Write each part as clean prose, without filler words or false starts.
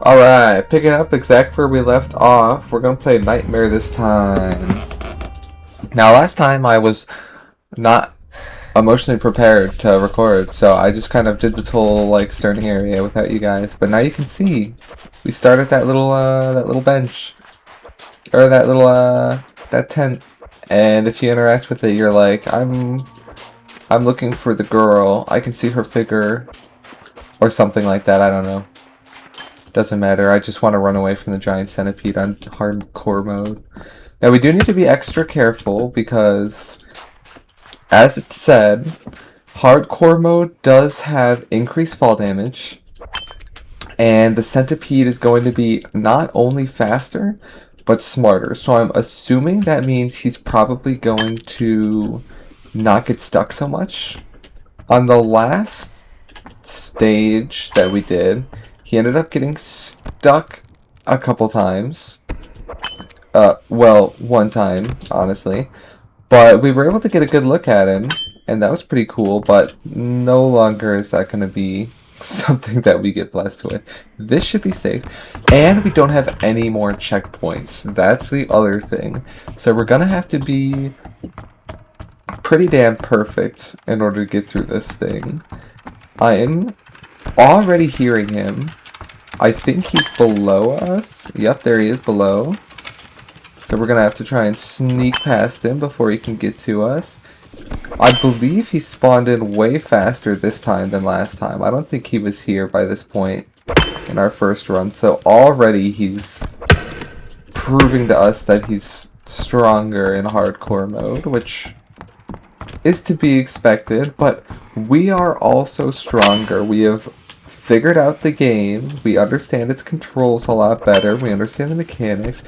Alright, picking up exact where we left off. We're gonna play Nightmare this time. Now, last time I was not emotionally prepared to record, so I just kind of did this whole, like, starting area without you guys. But now you can see, we start at that little bench. Or that tent. And if you interact with it, you're like, I'm looking for the girl. I can see her figure. Or something like that, I don't know. Doesn't matter, I just want to run away from the giant centipede on hardcore mode. Now we do need to be extra careful because, as it said, hardcore mode does have increased fall damage, and the centipede is going to be not only faster, but smarter. So I'm assuming that means he's probably going to not get stuck so much. On the last stage that we did, he ended up getting stuck a couple times. Well, one time, honestly. But we were able to get a good look at him, and that was pretty cool, but no longer is that going to be something that we get blessed with. This should be safe. And we don't have any more checkpoints. That's the other thing. So we're going to have to be pretty damn perfect in order to get through this thing. I am already hearing him. I think he's below us. Yep, there he is below. So we're gonna have to try and sneak past him before he can get to us. I believe he spawned in way faster this time than last time. I don't think he was here by this point in our first run. So already he's proving to us that he's stronger in hardcore mode, which is to be expected, but we are also stronger. We have figured out the game. We understand its controls a lot better. We understand the mechanics.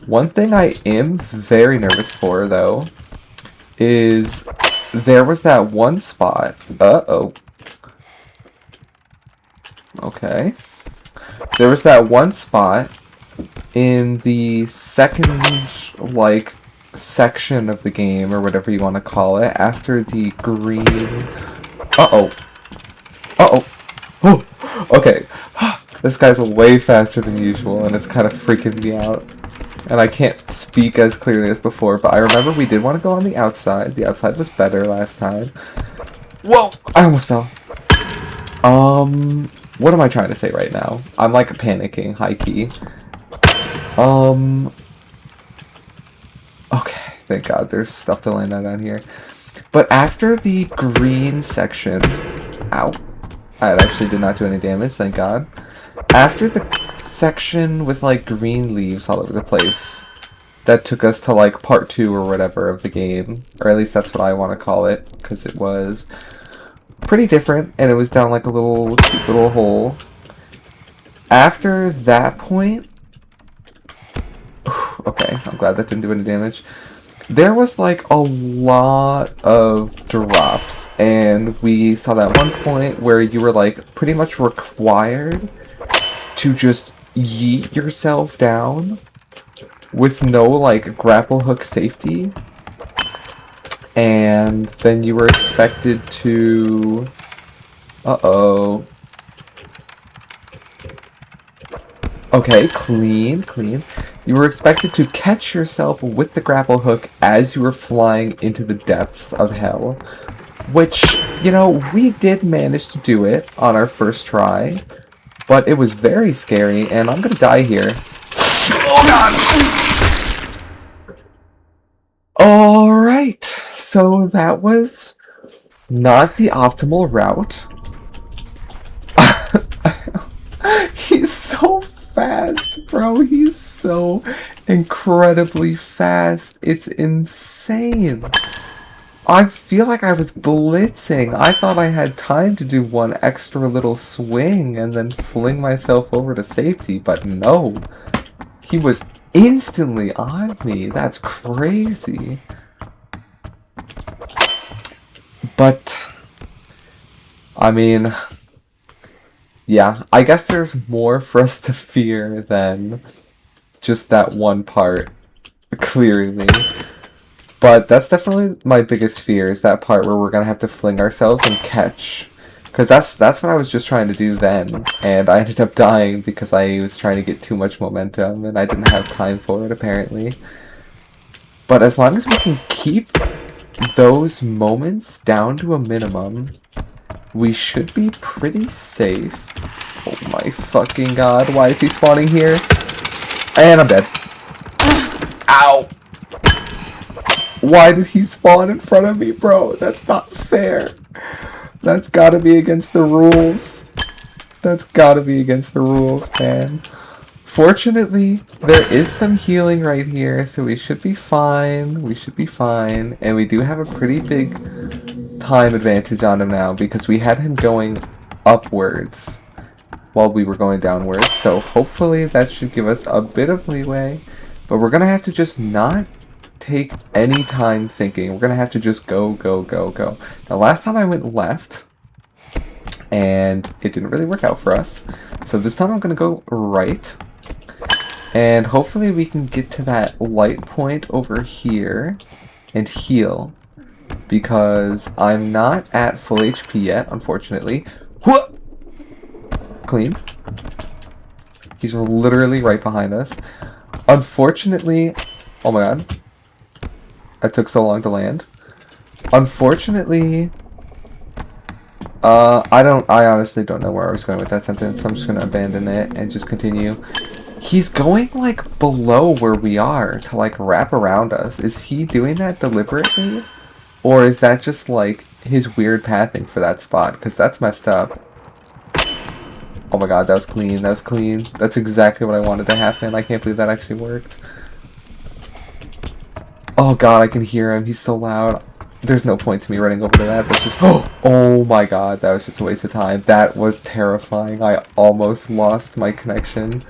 One thing I am very nervous for, though, is there was that one spot. Uh-oh. Okay. There was that one spot in the second, like, section of the game, or whatever you want to call it, after the green... Uh-oh. Uh-oh. Oh, okay. This guy's way faster than usual, and it's kind of freaking me out. And I can't speak as clearly as before, but I remember we did want to go on the outside. The outside was better last time. Whoa! I almost fell. What am I trying to say right now? I'm like panicking, high-key. Okay, thank God there's stuff to land on down here. But after the green section... Ow. I actually did not do any damage, thank God. After the section with, like, green leaves all over the place, that took us to, like, part 2 or whatever of the game. Or at least that's what I want to call it, because it was pretty different, and it was down, like, a little, cute little hole. After that point... Okay, I'm glad that didn't do any damage. There was like a lot of drops, and we saw that one point where you were like pretty much required to just yeet yourself down with no like grapple hook safety, and then you were expected to... Uh-oh. Okay, clean. You were expected to catch yourself with the grapple hook as you were flying into the depths of hell. Which, you know, we did manage to do it on our first try. But it was very scary, and I'm gonna die here. Oh god! Alright, so that was not the optimal route. He's so fast, bro. He's so incredibly fast. It's insane. I feel like I was blitzing. I thought I had time to do one extra little swing and then fling myself over to safety, but no. He was instantly on me. That's crazy. But, I mean... Yeah, I guess there's more for us to fear than just that one part, clearly. But that's definitely my biggest fear, is that part where we're gonna have to fling ourselves and catch Because that's what I was just trying to do then, and I ended up dying because I was trying to get too much momentum, and I didn't have time for it, apparently. But as long as we can keep those moments down to a minimum, we should be pretty safe. Oh my fucking god, why is he spawning here? And I'm dead. Ow! Why did he spawn in front of me, bro? That's not fair. That's gotta be against the rules. That's gotta be against the rules, man. Fortunately, there is some healing right here, so we should be fine. We should be fine. And we do have a pretty big time advantage on him now because we had him going upwards while we were going downwards. So hopefully that should give us a bit of leeway. But we're gonna have to just not take any time thinking. We're gonna have to just go, go, go, go. Now, last time I went left, and it didn't really work out for us. So this time I'm gonna go right, and hopefully we can get to that light point over here and heal, because I'm not at full HP yet, unfortunately. Clean. He's literally right behind us. Unfortunately, oh my god. That took so long to land. Unfortunately, I honestly don't know where I was going with that sentence, so I'm just gonna abandon it and just continue. He's going, like, below where we are to, like, wrap around us. Is he doing that deliberately? Or is that just, like, his weird pathing for that spot? Because that's messed up. Oh my god, that was clean, that was clean. That's exactly what I wanted to happen. I can't believe that actually worked. Oh god, I can hear him. He's so loud. There's no point to me running over to that. That's just... Oh my god, that was just a waste of time. That was terrifying. I almost lost my connection.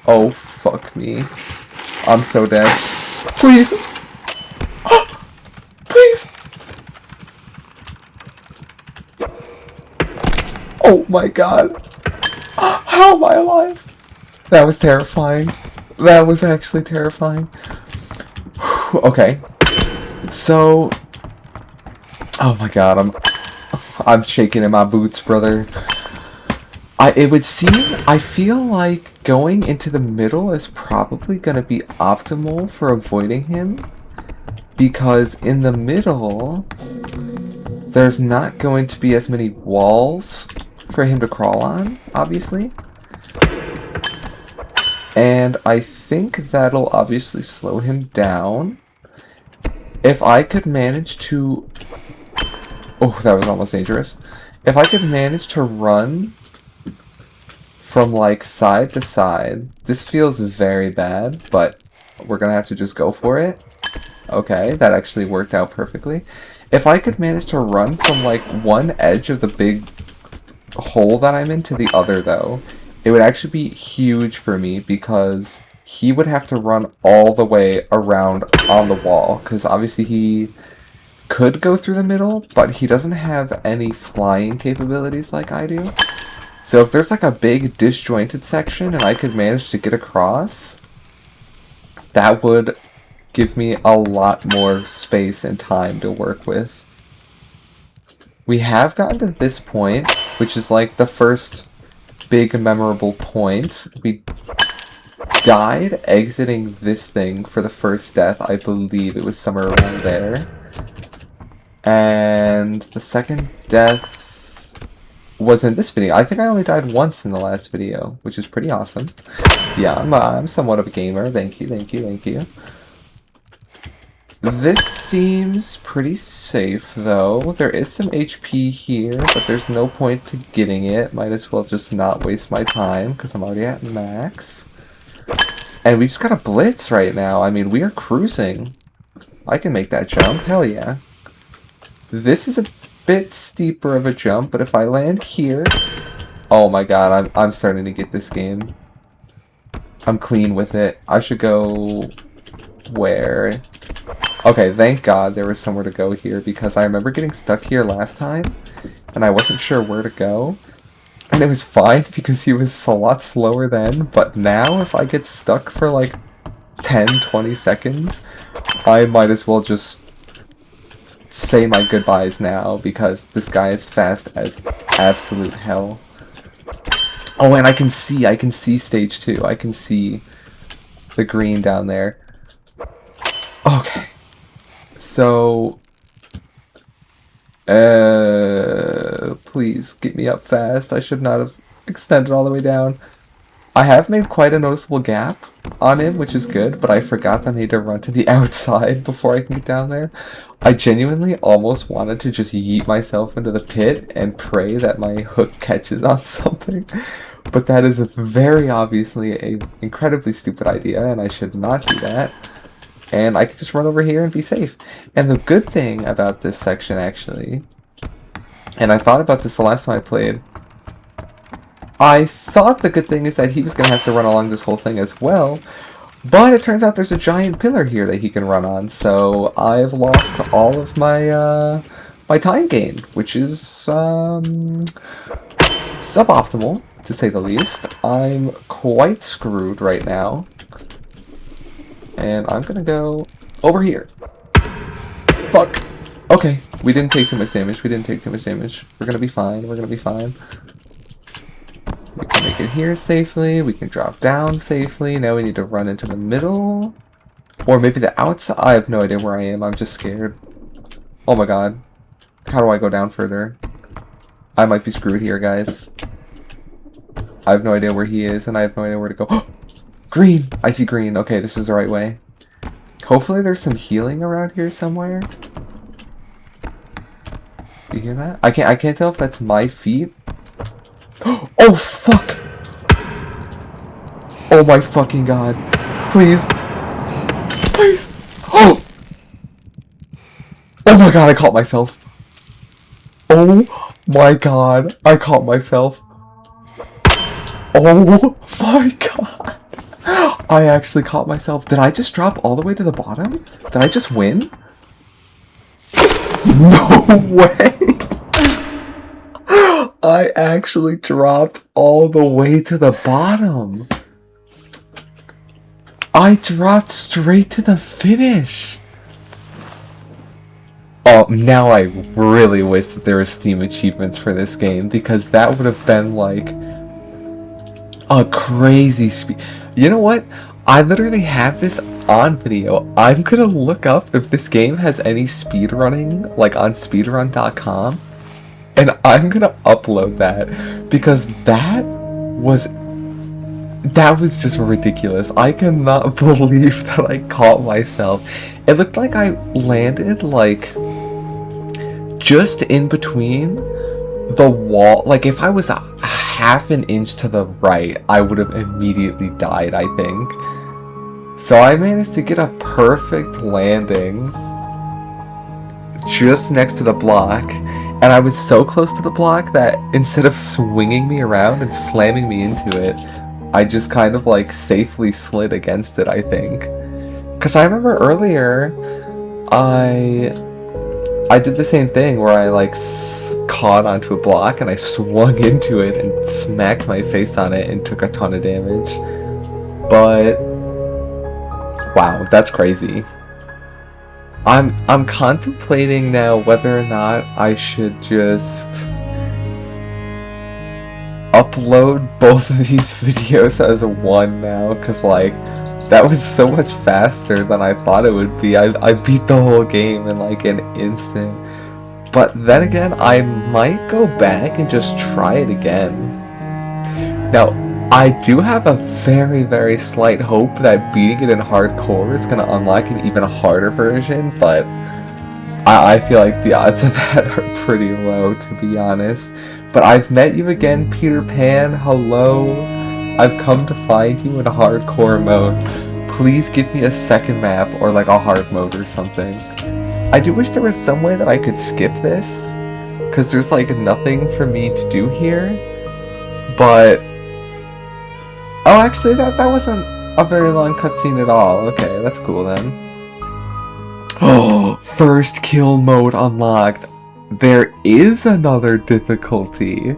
Oh, fuck me. I'm so dead. Please! Please! Oh my god. How am I alive? That was terrifying. That was actually terrifying. Okay. So, oh my god, I'm shaking in my boots, brother. It would seem, I feel like going into the middle is probably going to be optimal for avoiding him, because in the middle, there's not going to be as many walls for him to crawl on, obviously. And I think that'll obviously slow him down. If I could manage to... Oh, that was almost dangerous. If I could manage to run from, like, side to side... This feels very bad, but we're gonna have to just go for it. Okay, that actually worked out perfectly. If I could manage to run from, like, one edge of the big hole that I'm in to the other, though, it would actually be huge for me, because he would have to run all the way around on the wall, because obviously he could go through the middle, but he doesn't have any flying capabilities like I do. So if there's like a big disjointed section and I could manage to get across, that would give me a lot more space and time to work with. We have gotten to this point, which is like the first big memorable point. We died exiting this thing for the first death. I believe it was somewhere around there. And the second death was in this video. I think I only died once in the last video, which is pretty awesome. Yeah, I'm somewhat of a gamer. Thank you, thank you, thank you. This seems pretty safe, though. There is some HP here, but there's no point to getting it. Might as well just not waste my time, because I'm already at max. And we just got a blitz right now. I mean, we are cruising. I can make that jump. Hell yeah. This is a bit steeper of a jump, but if I land here... Oh my god, I'm starting to get this game. I'm clean with it. I should go... Where? Okay, thank god there was somewhere to go here, because I remember getting stuck here last time, and I wasn't sure where to go. And it was fine, because he was a lot slower then, but now if I get stuck for like 10-20 seconds, I might as well just say my goodbyes now because this guy is fast as absolute hell. Oh, and I can see stage 2. I can see the green down there. Okay. So, please get me up fast. I should not have extended all the way down. I have made quite a noticeable gap on him, which is good, but I forgot that I need to run to the outside before I can get down there. I genuinely almost wanted to just yeet myself into the pit and pray that my hook catches on something, but that is very obviously an incredibly stupid idea, and I should not do that. And I can just run over here and be safe. And the good thing about this section, actually, and I thought about this the last time I played, I thought the good thing is that he was going to have to run along this whole thing as well, but it turns out there's a giant pillar here that he can run on, so I've lost all of my, my time gain, which is, suboptimal, to say the least. I'm quite screwed right now, and I'm going to go over here. Fuck. Okay, we didn't take too much damage, We're going to be fine, We can make it here safely. We can drop down safely. Now we need to run into the middle. Or maybe the outside. I have no idea where I am. I'm just scared. Oh my god. How do I go down further? I might be screwed here, guys. I have no idea where he is, and I have no idea where to go. Green! I see green. Okay, this is the right way. Hopefully there's some healing around here somewhere. Do you hear that? I can't tell if that's my feet. Oh, fuck! Oh my fucking god. Please. Please! Oh! Oh my god, I caught myself. Oh my god, I caught myself. Oh my god. I actually caught myself. Did I just drop all the way to the bottom? Did I just win? No way! I actually dropped all the way to the bottom. I dropped straight to the finish. Oh, now I really wish that there were Steam achievements for this game, because that would have been like a crazy speed. You know what? I literally have this on video. I'm gonna look up if this game has any speedrunning, like on speedrun.com. And I'm gonna upload that, because that was just ridiculous. I cannot believe that I caught myself. It looked like I landed like just in between the wall. Like if I was a half an inch to the right, I would have immediately died, I think. So I managed to get a perfect landing just next to the block. And I was so close to the block that instead of swinging me around and slamming me into it, I just kind of like safely slid against it, I think. Because I remember earlier, I did the same thing where I like caught onto a block and I swung into it and smacked my face on it and took a ton of damage. But wow, that's crazy. I'm contemplating now whether or not I should just upload both of these videos as one now, because like that was so much faster than I thought it would be. I beat the whole game in like an instant. But then again, I might go back and just try it again. Now, I do have a very, very slight hope that beating it in hardcore is going to unlock an even harder version, but I feel like the odds of that are pretty low, to be honest. But I've met you again, Peter Pan. Hello. I've come to find you in a hardcore mode. Please give me a second map or like a hard mode or something. I do wish there was some way that I could skip this, because there's like nothing for me to do here. But oh, actually, that wasn't a very long cutscene at all. Okay, that's cool then. Oh, first kill mode unlocked. There is another difficulty.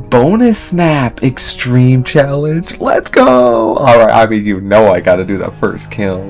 Bonus map, extreme challenge. Let's go. All right, I mean, you know I gotta do that first kill.